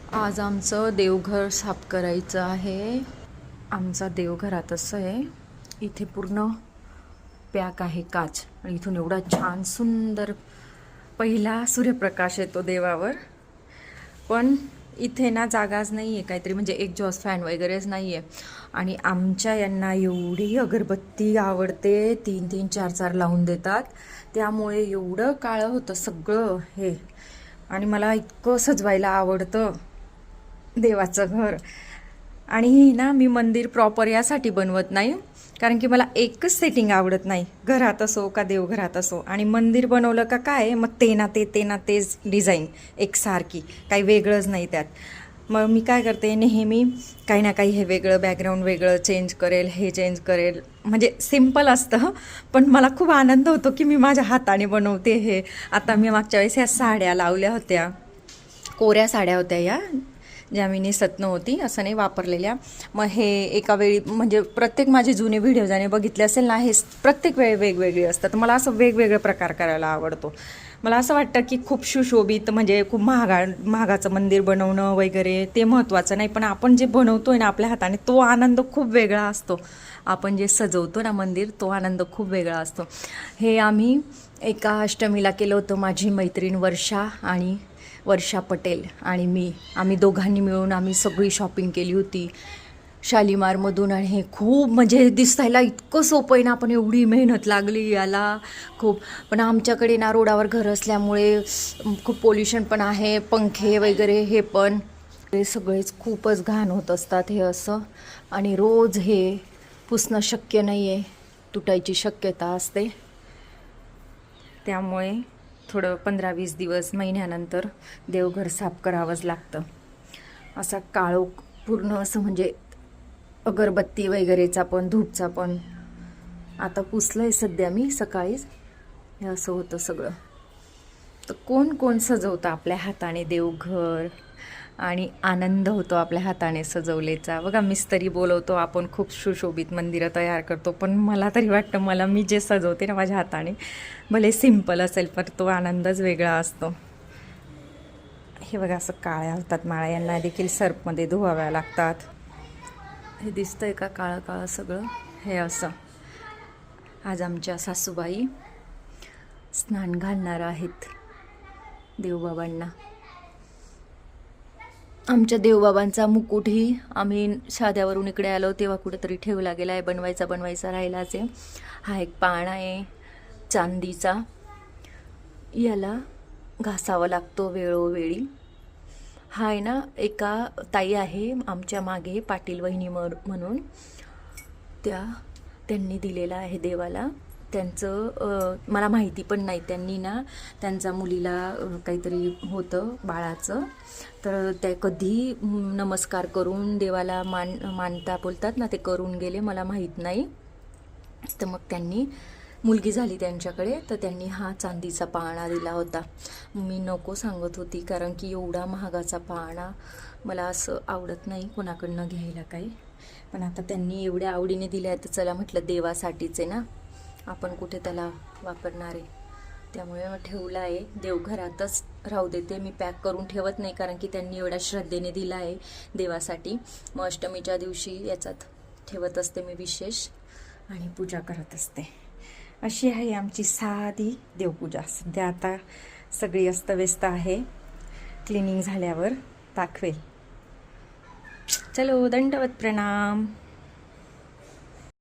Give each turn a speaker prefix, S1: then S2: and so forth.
S1: आज आमचं देवघर साफ करायचं आहे. आमचा देवघरात असं आहे, इथे पूर्ण पॅक आहे काच आणि इथून एवढा छान सुंदर पहिला सूर्यप्रकाश येतो देवावर. पण इथे ना जागाच नाही आहे, काहीतरी म्हणजे एक्झॉस्ट फॅन वगैरेच नाही आहे. आणि आमच्या यांना एवढी अगरबत्ती आवडते, 3-3 4-4 लावून देतात, त्यामुळे एवढं काळं होतं सगळं हे. आणि मला इतकं सजवायला आवडतं देवाचं घर. आणि ना मी मंदिर प्रॉपर यासाठी बनवत नाही, कारण की मला एकच सेटिंग आवडत नाही, घरात असो का देवघरात असो. आणि मंदिर बनवलं का काय मग ते ना तेच डिझाईन एकसारखी, काही वेगळंच नाही त्यात. मग मी काय करते, नेहमी काही ना काही हे वेगळं, बॅकग्राऊंड वेगळं चेंज करेल, हे चेंज करेल. म्हणजे सिम्पल असतं, पण मला खूप आनंद होतो की मी माझ्या हाताने बनवते हे. आता मी मागच्या वेळेस ह्या साड्या लावल्या होत्या, कोऱ्या साड्या होत्या या, ज्या मी नेसत नव्हती, असं नाही वापरलेल्या. मग हे एका वेळी म्हणजे प्रत्येक माझे जुने व्हिडिओ ज्याने बघितले असेल ना, हे प्रत्येक वेळी वेगवेगळी असतात. मला असं वेगवेगळे प्रकार करायला आवडतो. मला असं वाटतं की खूप सुशोभित म्हणजे खूप महागाचं मंदिर बनवणं वगैरे ते महत्त्वाचं नाही, पण आपण जे बनवतोय ना आपल्या हाताने, तो आनंद खूप वेगळा असतो. आपण जे सजवतो ना मंदिर, तो आनंद खूप वेगळा असतो. हे आम्ही एका अष्टमीला केलं होतं. माझी मैत्रीण वर्षा पटेल आणि आम्ही दोघांनी मिळून आम्ही सगळी शॉपिंग केली होती शालीमारमधून. आणि हे खूप म्हणजे दिसायला इतकं सोपं आहे ना, पण एवढी मेहनत लागली याला खूप. पण आमच्याकडे ना रोडावर घर असल्यामुळे खूप पोल्युशन पण आहे, पंखे वगैरे हे पण हे सगळेच खूपच घाण होत असतात हे असं. आणि रोज हे पुसणं शक्य नाही आहे, तुटायची शक्यता असते. त्यामुळे थोडं 15-20 दिवस, महिन्यानंतर देवघर साफ करावंच लागतं. असा काळोख पूर्ण असं म्हणजे अगरबत्ती वगैरेचा पण, धूपचा पण. आता पुसलं आहे सध्या मी सकाळीच. हे असं होतं सगळं. तर कोण कोण सजवतं आपल्या हाताने देवघर, आणि आनंद होतो आपल्या हाताने सजवलेचा. बघा, मिस्त्री बोलवतो आपण, खूप सुशोभित मंदिरं तयार करतो, पण मला तरी वाटतं मी जे सजवते ना माझ्या हाताने, भले सिंपल असेल पण तो आनंदच वेगळा असतो. हे बघा, असं काळ्या होतात माळा, यांना देखील सर्पमध्ये धुवाव्या लागतात. हे दिसतंय का काळं काळं सगळं, हे असं. आज आमच्या सासूबाई स्नान घालणार आहेत देवबाबांना. आमच्या देवबाबांचा मुकुटही आम्ही साध्यावरून इकडे आलो तेव्हा कुठेतरी ठेवला गेला आहे, बनवायचा राहिलाच आहे. हा एक पाळणा आहे चांदीचा, याला घासावा लागतो वेळोवेळी. हा आहे ना, एका ताई आहे आमच्या मागे, पाटील वहिनी म्हणून, त्यांनी दिलेला आहे देवाला. त्यांचं मला माहिती पण नाही, त्यांनी ना त्यांच्या मुलीला काहीतरी होतं बाळाचं, तर ते कधी नमस्कार करून देवाला मानता बोलतात ना, ते करून गेले, मला माहीत नाही. तर मग त्यांनी मुलगी झाली त्यांच्याकडे, तर त्यांनी हा चांदीचा पाळणा दिला होता. मी नको सांगत होती, कारण की एवढा महागाचा पाळणा मला असं आवडत नाही कोणाकडनं घ्यायला काही. पण आता त्यांनी एवढ्या आवडीने दिल्या, तर चला म्हटलं देवासाठीच आहे ना, आपण कुठे त्याला वापरणार आहे. त्यामुळे मग ठेवला आहे, देवघरातच राहू देते. मी पॅक करून ठेवत नाही, कारण की त्यांनी एवढ्या श्रद्धेने दिला आहे देवासाठी. मग अष्टमीच्या दिवशी याच्यात ठेवत असते मी विशेष, आणि पूजा करत असते. अशी आहे आमची साधी देवपूजा. सध्या आता सगळी अस्तव्यस्त आहे, क्लिनिंग झाल्यावर दाखवेल. चलो, दंडवत प्रणाम.